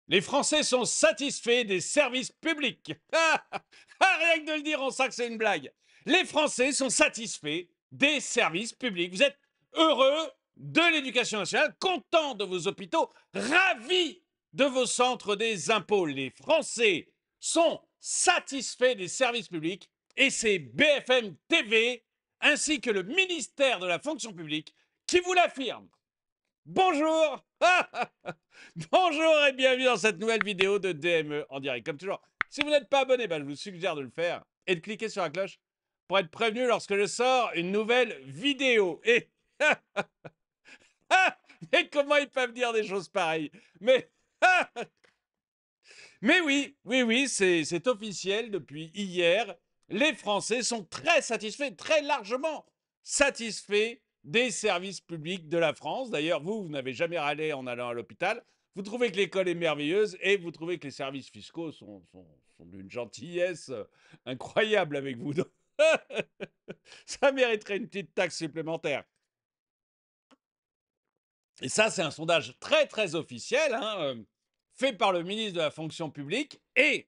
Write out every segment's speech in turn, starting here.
Les Français sont satisfaits des services publics. Rien que de le dire, on sent que c'est une blague. Les Français sont satisfaits des services publics. Vous êtes heureux de l'éducation nationale, contents de vos hôpitaux, ravis de vos centres des impôts. Les Français sont satisfaits des services publics et c'est BFM TV ainsi que le ministère de la fonction publique qui vous l'affirment. Bonjour. Bonjour et bienvenue dans cette nouvelle vidéo de DME en direct. Comme toujours, si vous n'êtes pas abonné, je vous suggère de le faire et de cliquer sur la cloche pour être prévenu lorsque je sors une nouvelle vidéo. Et mais comment ils peuvent dire des choses pareilles? Mais mais oui, c'est officiel depuis hier. Les Français sont très satisfaits, très largement satisfaits des services publics de la France. D'ailleurs, vous n'avez jamais râlé en allant à l'hôpital. Vous trouvez que l'école est merveilleuse et vous trouvez que les services fiscaux sont d'une gentillesse incroyable avec vous. Ça mériterait une petite taxe supplémentaire. Et ça, c'est un sondage très, très officiel, fait par le ministre de la fonction publique et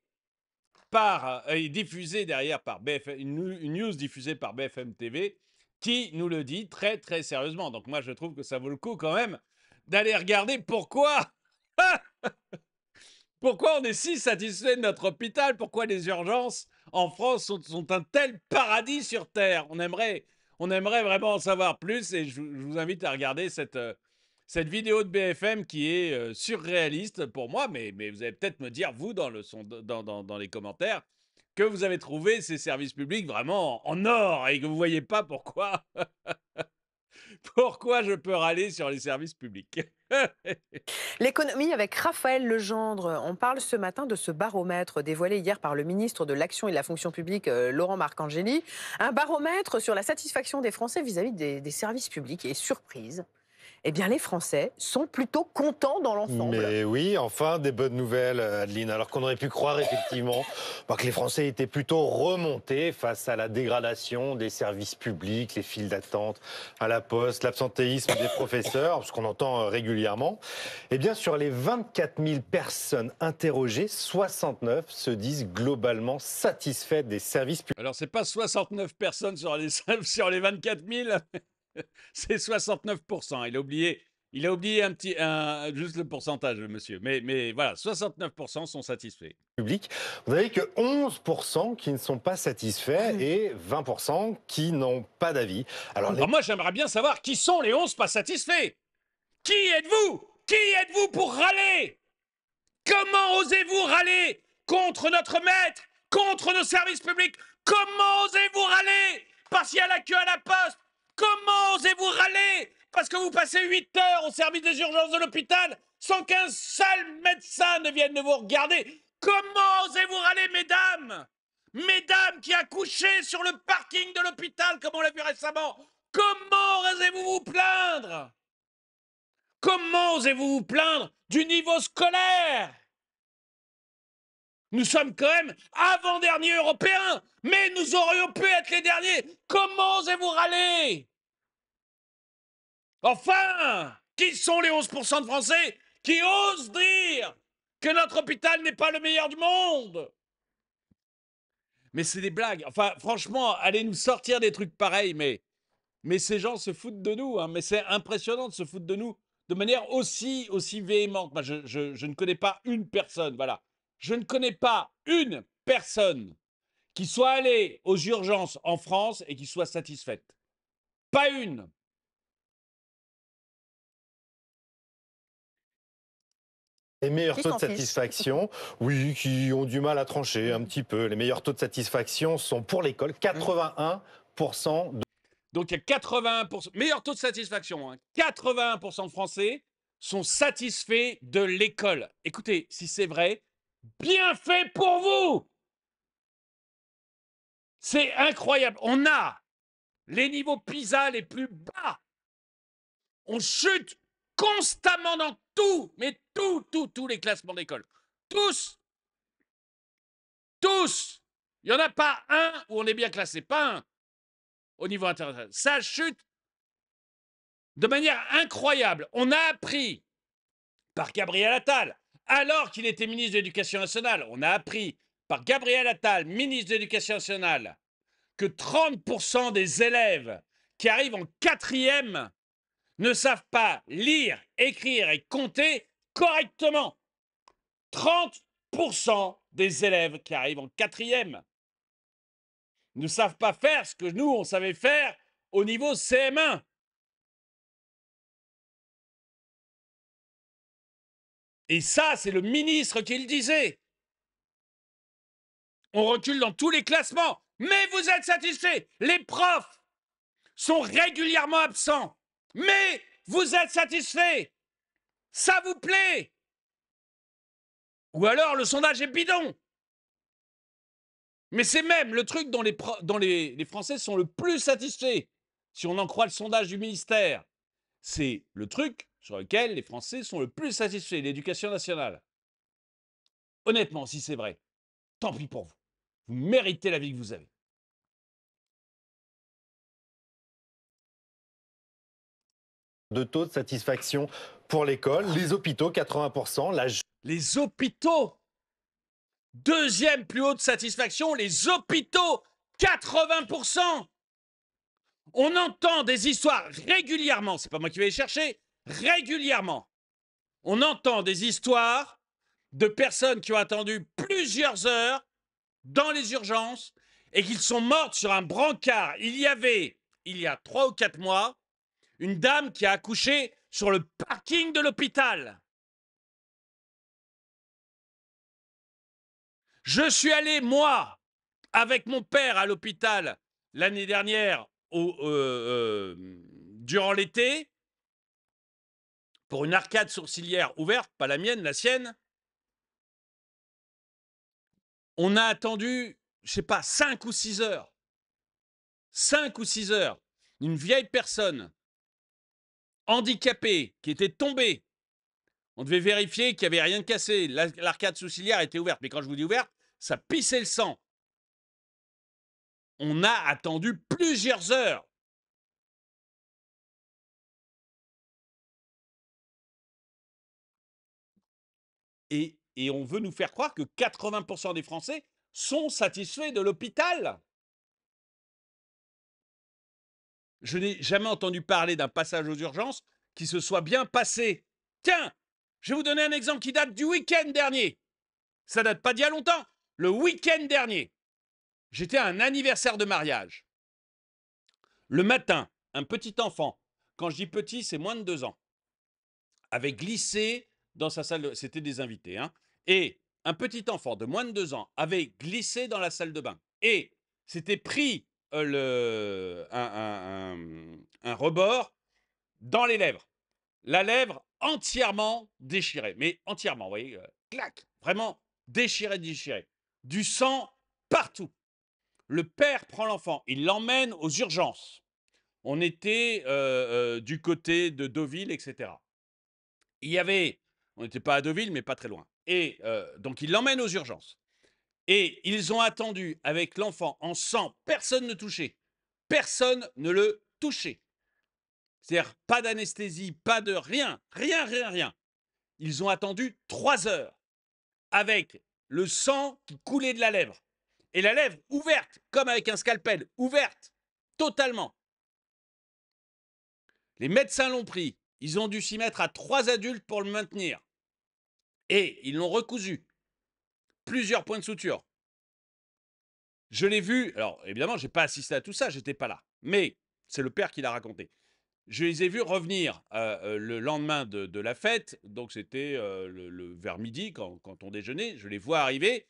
diffusé derrière par BFM, une news diffusée par BFM TV qui nous le dit très très sérieusement. Donc moi je trouve que ça vaut le coup quand même d'aller regarder pourquoi pourquoi on est si satisfait de notre hôpital, pourquoi les urgences en France sont un tel paradis sur terre. On aimerait vraiment en savoir plus et je vous invite à regarder cette vidéo de BFM qui est surréaliste pour moi, mais vous allez peut-être me dire, vous, dans les commentaires, que vous avez trouvé ces services publics vraiment en or et que vous ne voyez pas pourquoi, pourquoi je peux râler sur les services publics. L'économie avec Raphaël Legendre. On parle ce matin de ce baromètre dévoilé hier par le ministre de l'Action et de la Fonction publique, Laurent Marcangeli. Un baromètre sur la satisfaction des Français vis-à-vis des services publics. Et surprise, eh bien les Français sont plutôt contents dans l'ensemble. Mais oui, enfin, des bonnes nouvelles, Adeline. Alors qu'on aurait pu croire effectivement que les Français étaient plutôt remontés face à la dégradation des services publics, les files d'attente à la poste, l'absentéisme des professeurs, ce qu'on entend régulièrement. Eh bien, sur les 24 000 personnes interrogées, 69 se disent globalement satisfaits des services publics. Alors, c'est pas 69 personnes sur sur les 24 000, c'est 69%. Il a oublié juste le pourcentage, le monsieur. Mais voilà, 69% sont satisfaits. Public. Vous avez que 11% qui ne sont pas satisfaits et 20% qui n'ont pas d'avis. Alors, Alors moi, j'aimerais bien savoir qui sont les 11 pas satisfaits. Qui êtes-vous? Qui êtes-vous pour râler? Comment osez-vous râler contre notre maître, contre nos services publics? Comment osez-vous râler parce qu'il y a la queue à la poste? Comment osez-vous râler parce que vous passez 8 heures au service des urgences de l'hôpital sans qu'un seul médecin ne vienne vous regarder? Comment osez-vous râler, mesdames? Mesdames qui accouchaient sur le parking de l'hôpital, comme on l'a vu récemment. Comment osez-vous vous plaindre? Comment osez-vous vous plaindre du niveau scolaire? Nous sommes quand même avant-derniers européens, mais nous aurions pu être les derniers. Comment osez-vous râler? Enfin, qui sont les 11% de Français qui osent dire que notre hôpital n'est pas le meilleur du monde? Mais c'est des blagues. Enfin, franchement, allez nous sortir des trucs pareils, mais ces gens se foutent de nous. Mais c'est impressionnant de se foutre de nous de manière aussi véhémente. Moi, je ne connais pas une personne, voilà. Je ne connais pas une personne qui soit allée aux urgences en France et qui soit satisfaite. Pas une. Les meilleurs Qui taux de s'en fiche. satisfaction, oui, qui ont du mal à trancher un petit peu. Les meilleurs taux de satisfaction sont pour l'école, 81%. Donc, il y a 81%, meilleur taux de satisfaction, 81% de Français sont satisfaits de l'école. Écoutez, si c'est vrai, bien fait pour vous! C'est incroyable. On a les niveaux PISA les plus bas. On chute constamment dans tout, mais tous les classements d'école. Tous. Tous. Il n'y en a pas un où on est bien classé. Pas un au niveau international. Ça chute de manière incroyable. On a appris par Gabriel Attal alors qu'il était ministre de l'Éducation nationale. On a appris par Gabriel Attal, ministre de l'Éducation nationale, que 30% des élèves qui arrivent en 4e ne savent pas lire, écrire et compter correctement. 30% des élèves qui arrivent en 4e ne savent pas faire ce que nous, on savait faire au niveau CM1. Et ça, c'est le ministre qui le disait. On recule dans tous les classements. Mais vous êtes satisfaits. Les profs sont régulièrement absents. Mais vous êtes satisfaits. Ça vous plaît. Ou alors le sondage est bidon. Mais c'est même le truc dont les Français sont le plus satisfaits. Si on en croit le sondage du ministère, c'est le truc sur lequel les Français sont le plus satisfaits, l'éducation nationale. Honnêtement, si c'est vrai, tant pis pour vous. Vous méritez la vie que vous avez. De taux de satisfaction pour l'école, les hôpitaux 80%, Les hôpitaux, deuxième plus haute satisfaction, les hôpitaux 80%. On entend des histoires régulièrement, c'est pas moi qui vais les chercher, régulièrement. On entend des histoires de personnes qui ont attendu plusieurs heures dans les urgences et qui sont mortes sur un brancard. Il y a 3 ou 4 mois, une dame qui a accouché sur le parking de l'hôpital. Je suis allé, moi, avec mon père à l'hôpital l'année dernière, durant l'été, pour une arcade sourcilière ouverte, pas la mienne, la sienne. On a attendu, je sais pas, 5 ou 6 heures. 5 ou 6 heures. Une vieille personne handicapée qui était tombée. On devait vérifier qu'il n'y avait rien de cassé. L'arcade sourcilière était ouverte. Mais quand je vous dis ouverte, ça pissait le sang. On a attendu plusieurs heures. Et on veut nous faire croire que 80% des Français sont satisfaits de l'hôpital. Je n'ai jamais entendu parler d'un passage aux urgences qui se soit bien passé. Tiens, je vais vous donner un exemple qui date du week-end dernier. Ça date pas d'il y a longtemps. Le week-end dernier, j'étais à un anniversaire de mariage. Le matin, un petit enfant, quand je dis petit, c'est moins de 2 ans, avait glissé dans sa salle de... C'était des invités, hein. Et un petit enfant de moins de 2 ans avait glissé dans la salle de bain. Et s'était pris un rebord dans les lèvres. La lèvre entièrement déchirée. Mais entièrement, vous voyez, clac, vraiment déchirée, déchirée. Du sang partout. Le père prend l'enfant, il l'emmène aux urgences. On était du côté de Deauville, etc. Il y avait, on n'était pas à Deauville, mais pas très loin. Et donc, il l'emmène aux urgences. Et ils ont attendu avec l'enfant en sang, personne ne touchait. Personne ne le touchait. C'est-à-dire pas d'anesthésie, pas de rien, rien, rien, rien. Ils ont attendu 3 heures avec le sang qui coulait de la lèvre. Et la lèvre ouverte, comme avec un scalpel, ouverte, totalement. Les médecins l'ont pris. Ils ont dû s'y mettre à 3 adultes pour le maintenir. Et ils l'ont recousu. Plusieurs points de suture. Je l'ai vu, alors évidemment, je n'ai pas assisté à tout ça, j'étais pas là. Mais c'est le père qui l'a raconté. Je les ai vus revenir le lendemain de la fête, donc c'était vers midi quand on déjeunait. Je les vois arriver.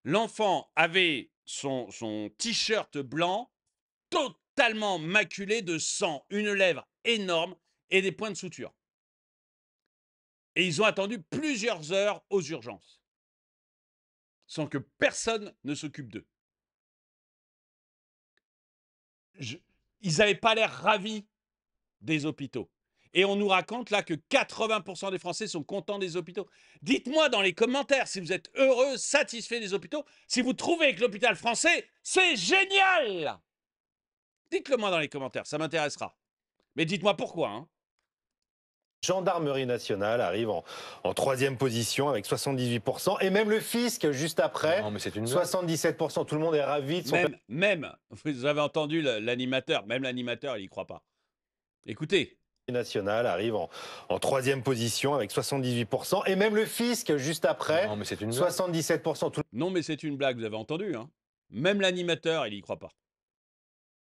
L'enfant avait son t-shirt blanc totalement maculé de sang, une lèvre énorme et des points de suture. Et ils ont attendu plusieurs heures aux urgences, sans que personne ne s'occupe d'eux. Ils n'avaient pas l'air ravis des hôpitaux. Et on nous raconte là que 80% des Français sont contents des hôpitaux. Dites-moi dans les commentaires si vous êtes heureux, satisfait des hôpitaux, si vous trouvez que l'hôpital français, c'est génial. Dites-le moi dans les commentaires, ça m'intéressera. Mais dites-moi pourquoi, hein. Gendarmerie nationale arrive en troisième position avec 78%. Et même le fisc, juste après, Non, mais c'est une blague. 77%. Tout le monde est ravi de son Vous avez entendu l'animateur, même l'animateur, il y croit pas. Écoutez. national arrive en troisième position avec 78%. Et même le fisc, juste après, Non, mais c'est une blague. 77%. Non, mais c'est une blague, vous avez entendu. Hein. Même l'animateur, il y croit pas.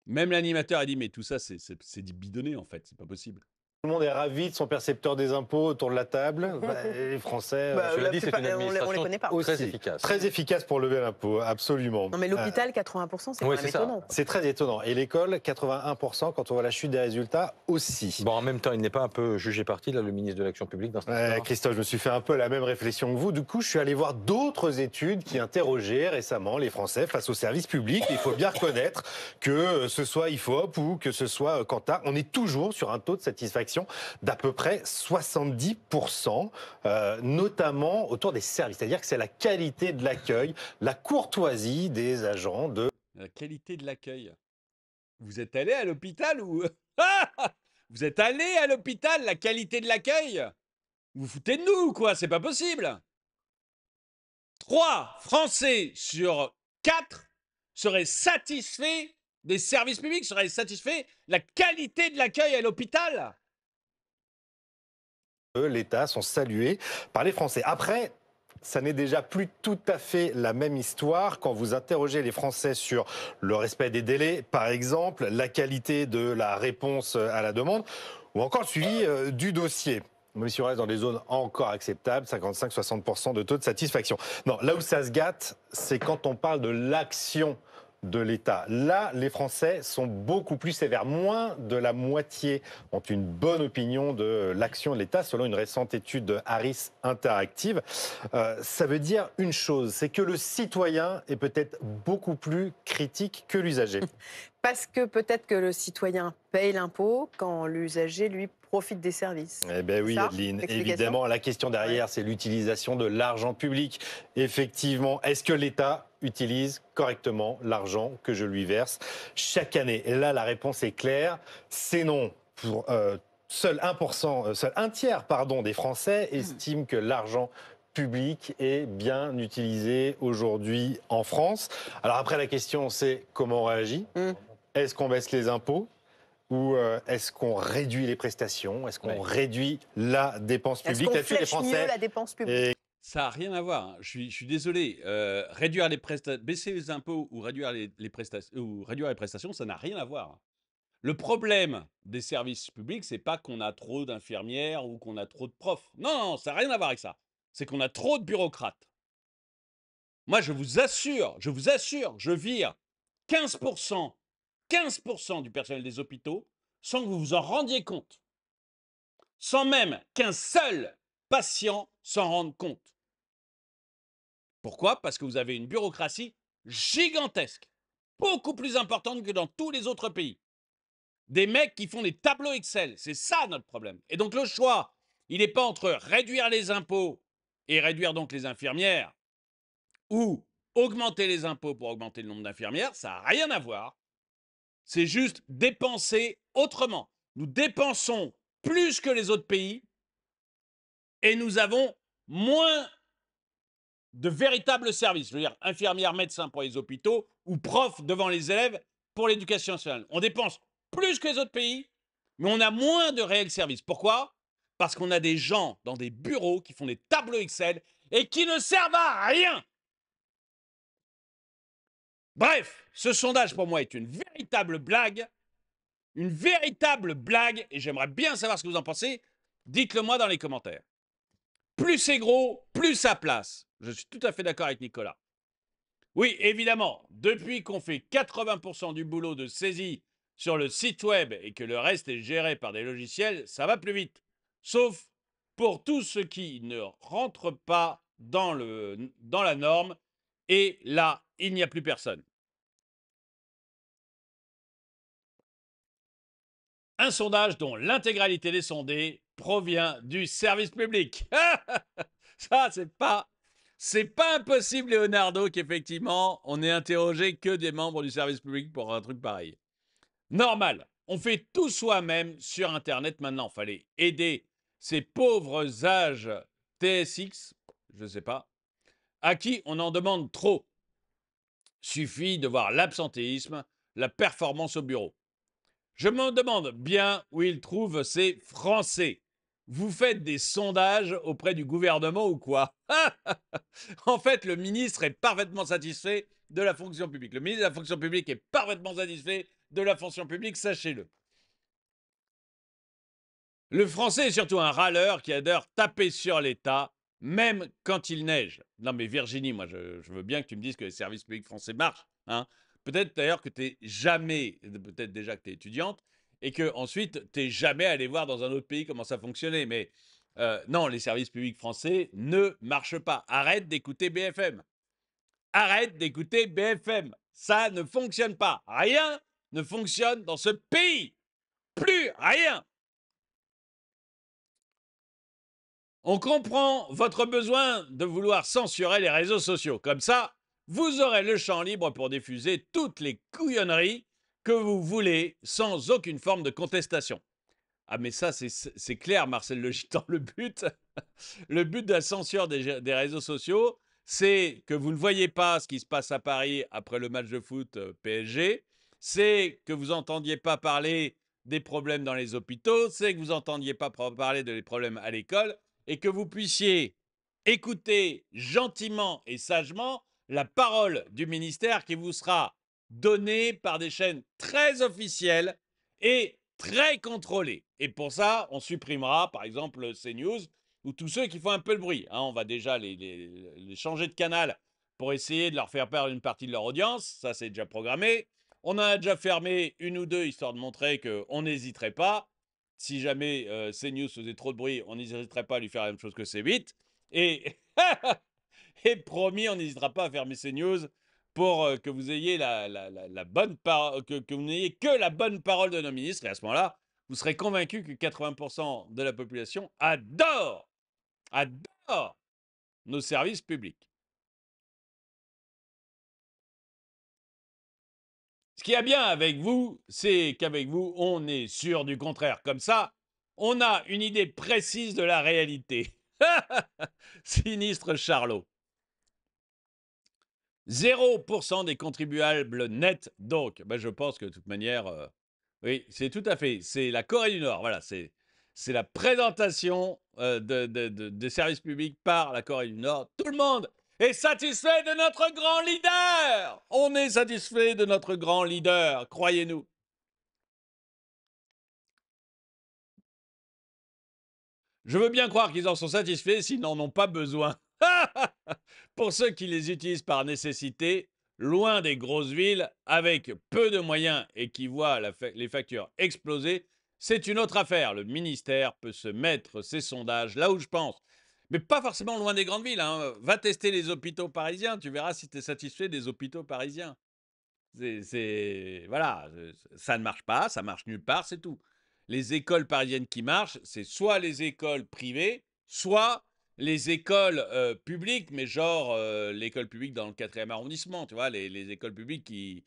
Même l'animateur a dit, mais tout ça, c'est du bidonné, en fait. C'est pas possible. Tout le monde est ravi de son percepteur des impôts autour de la table. Les Français, tu l'as la dit, c'est plupart- une on les administration connaît pas. très efficace. très efficace pour lever l'impôt, absolument. Non, mais l'hôpital, 80%, c'est quand oui, même c'est ça. étonnant. C'est très étonnant. Et l'école, 81%, quand on voit la chute des résultats, aussi. Bon, en même temps, il n'est pas un peu jugé parti, là, le ministre de l'Action publique, dans cette histoire. Christophe, je me suis fait un peu la même réflexion que vous. Du coup, je suis allé voir d'autres études qui interrogeaient récemment les Français face aux services publics. Il faut bien reconnaître que ce soit IFOP ou que ce soit Kantar, on est toujours sur un taux de satisfaction d'à peu près 70%, notamment autour des services. C'est-à-dire que c'est la qualité de l'accueil, la courtoisie des agents de... La qualité de l'accueil. Vous êtes allé à l'hôpital ou... Vous êtes allé à l'hôpital, la qualité de l'accueil? Vous vous foutez de nous, quoi, c'est pas possible. 3 Français sur 4 seraient satisfaits des services publics, seraient satisfaits de la qualité de l'accueil à l'hôpital. l'État sont salués par les Français. Après, ça n'est déjà plus tout à fait la même histoire quand vous interrogez les Français sur le respect des délais, par exemple, la qualité de la réponse à la demande, ou encore le suivi du dossier. Même si on reste dans des zones encore acceptables, 55-60% de taux de satisfaction. Non, là où ça se gâte, c'est quand on parle de l'action de l'État. Là, les Français sont beaucoup plus sévères. Moins de la moitié ont une bonne opinion de l'action de l'État, selon une récente étude de Harris Interactive. Ça veut dire une chose, c'est que le citoyen est peut-être beaucoup plus critique que l'usager. Parce que peut-être que le citoyen paye l'impôt quand l'usager, lui, profite des services. Eh bien oui, Ça, Adeline, l'explication évidemment, la question derrière, c'est l'utilisation de l'argent public. Effectivement, est-ce que l'État utilise correctement l'argent que je lui verse chaque année? Et là, la réponse est claire, c'est non. Pour, seul un tiers des Français estiment que l'argent public est bien utilisé aujourd'hui en France. Alors après, la question, c'est comment on réagit? Est-ce qu'on baisse les impôts? Ou est-ce qu'on réduit les prestations? Est-ce qu'on réduit la dépense Est-ce publique? qu'on Là-dessus, les flèche Français... mieux la dépense publique? Ça n'a rien à voir. Hein. Je suis désolé. Réduire les prestations, baisser les impôts ou réduire les prestations, ça n'a rien à voir. Le problème des services publics, c'est pas qu'on a trop d'infirmières ou qu'on a trop de profs. Non, ça n'a rien à voir avec ça. C'est qu'on a trop de bureaucrates. Moi, je vous assure, je vire 15% du personnel des hôpitaux sans que vous vous en rendiez compte. Sans même qu'un seul patient s'en rende compte. Pourquoi? Parce que vous avez une bureaucratie gigantesque, beaucoup plus importante que dans tous les autres pays. Des mecs qui font des tableaux Excel, c'est ça notre problème. Et donc le choix, il n'est pas entre réduire les impôts et réduire donc les infirmières ou augmenter les impôts pour augmenter le nombre d'infirmières, ça n'a rien à voir. C'est juste dépenser autrement. Nous dépensons plus que les autres pays et nous avons moins de véritables services. Je veux dire, infirmières, médecins pour les hôpitaux ou profs devant les élèves pour l'éducation nationale. On dépense plus que les autres pays, mais on a moins de réels services. Pourquoi? Parce qu'on a des gens dans des bureaux qui font des tableaux Excel et qui ne servent à rien. Bref, ce sondage pour moi est une véritable blague, et j'aimerais bien savoir ce que vous en pensez. Dites-le moi dans les commentaires. Plus c'est gros, plus ça place. Je suis tout à fait d'accord avec Nicolas. Oui, évidemment, depuis qu'on fait 80% du boulot de saisie sur le site web et que le reste est géré par des logiciels, ça va plus vite. Sauf pour tous ceux qui ne rentrent pas dans la norme. Et là, il n'y a plus personne. Un sondage dont l'intégralité des sondés provient du service public. Ça, c'est pas impossible, Leonardo, qu'effectivement, on ait interrogé que des membres du service public pour un truc pareil. Normal. On fait tout soi-même sur Internet maintenant. Il fallait aider ces pauvres âges TSX, je ne sais pas, à qui on en demande trop. Suffit de voir l'absentéisme, la performance au bureau. Je me demande bien où ils trouvent ces Français. Vous faites des sondages auprès du gouvernement ou quoi? En fait, le ministre est parfaitement satisfait de la fonction publique. Le ministre de la fonction publique est parfaitement satisfait de la fonction publique, sachez-le. Le Français est surtout un râleur qui adore taper sur l'État, même quand il neige. Non mais Virginie, moi je veux bien que tu me dises que les services publics français marchent. Hein. Peut-être d'ailleurs que tu n'es jamais, peut-être déjà que tu es étudiante, et que ensuite tu n'es jamais allé voir dans un autre pays comment ça fonctionnait. Mais non, les services publics français ne marchent pas. Arrête d'écouter BFM. Arrête d'écouter BFM. Ça ne fonctionne pas. Rien ne fonctionne dans ce pays. Plus rien. On comprend votre besoin de vouloir censurer les réseaux sociaux. Comme ça, vous aurez le champ libre pour diffuser toutes les couillonneries que vous voulez sans aucune forme de contestation. Ah mais ça, c'est clair, Marcel Le Gitan, le but de la censure des réseaux sociaux, c'est que vous ne voyez pas ce qui se passe à Paris après le match de foot PSG, c'est que vous n'entendiez pas parler des problèmes dans les hôpitaux, c'est que vous n'entendiez pas parler des problèmes à l'école, et que vous puissiez écouter gentiment et sagement la parole du ministère qui vous sera donnée par des chaînes très officielles et très contrôlées. Et pour ça, on supprimera par exemple CNews ou tous ceux qui font un peu le bruit. Hein, on va déjà les changer de canal pour essayer de leur faire perdre une partie de leur audience. Ça, c'est déjà programmé. On en a déjà fermé une ou deux, histoire de montrer qu'on n'hésiterait pas. Si jamais CNews faisait trop de bruit, on n'hésiterait pas à lui faire la même chose que C8. Et, et promis, on n'hésitera pas à fermer CNews pour que vous ayez la bonne parole, que vous n'ayez que la bonne parole de nos ministres. Et à ce moment-là, vous serez convaincu que 80% de la population adore nos services publics. Ce qu'il y a bien avec vous, c'est qu'avec vous, on est sûr du contraire. Comme ça, on a une idée précise de la réalité. Sinistre Charlot. 0% des contribuables nets, donc. Ben, je pense que de toute manière, oui, c'est tout à fait. C'est la Corée du Nord. Voilà, c'est la présentation des services publics par la Corée du Nord. Tout le monde est satisfait de notre grand leader. On est satisfait de notre grand leader, croyez-nous. Je veux bien croire qu'ils en sont satisfaits s'ils n'en ont pas besoin. Pour ceux qui les utilisent par nécessité, loin des grosses villes, avec peu de moyens et qui voient les factures exploser, c'est une autre affaire. Le ministère peut se mettre ses sondages là où je pense. Mais pas forcément loin des grandes villes. Hein. Va tester les hôpitaux parisiens, tu verras si tu es satisfait des hôpitaux parisiens. Voilà, ça ne marche pas, ça marche nulle part, c'est tout. Les écoles parisiennes qui marchent, c'est soit les écoles privées, soit les écoles publiques, mais genre l'école publique dans le 4e arrondissement, tu vois, les écoles publiques qui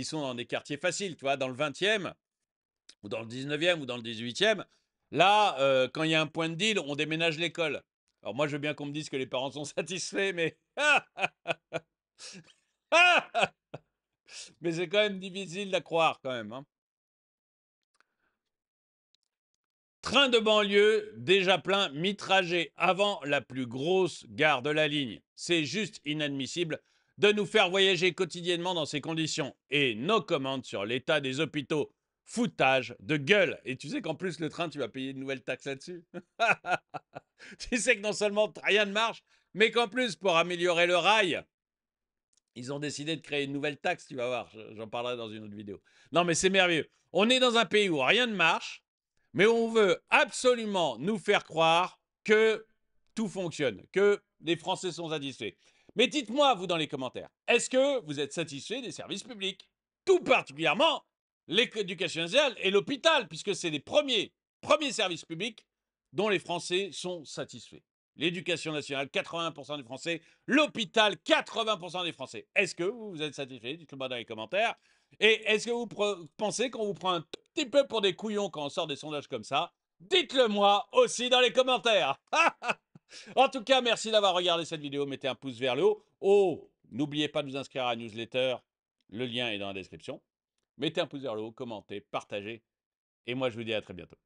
sont dans des quartiers faciles, tu vois, dans le 20e, ou dans le 19e, ou dans le 18e. Là, quand il y a un point de deal, on déménage l'école. Alors moi, je veux bien qu'on me dise que les parents sont satisfaits, mais... mais c'est quand même difficile à croire, quand même. Hein. Train de banlieue déjà plein, mi-trajet avant la plus grosse gare de la ligne. C'est juste inadmissible de nous faire voyager quotidiennement dans ces conditions. Et nos commandes sur l'état des hôpitaux. Foutage de gueule. Et tu sais qu'en plus, le train, tu vas payer une nouvelle taxe là-dessus. Tu sais que non seulement rien ne marche, mais qu'en plus, pour améliorer le rail, ils ont décidé de créer une nouvelle taxe, tu vas voir. J'en parlerai dans une autre vidéo. Non, mais c'est merveilleux. On est dans un pays où rien ne marche, mais on veut absolument nous faire croire que tout fonctionne, que les Français sont satisfaits. Mais dites-moi, vous, dans les commentaires, est-ce que vous êtes satisfait des services publics? Tout particulièrement l'éducation nationale et l'hôpital, puisque c'est les premiers services publics dont les Français sont satisfaits. L'éducation nationale, 80% des Français. L'hôpital, 80% des Français. Est-ce que vous êtes satisfait? Dites-le moi dans les commentaires. Et est-ce que vous pensez qu'on vous prend un tout petit peu pour des couillons quand on sort des sondages comme ça? Dites-le moi aussi dans les commentaires. En tout cas, merci d'avoir regardé cette vidéo. Mettez un pouce vers le haut. Oh, n'oubliez pas de vous inscrire à la newsletter. Le lien est dans la description. Mettez un pouce vers le haut, commentez, partagez. Et moi, je vous dis à très bientôt.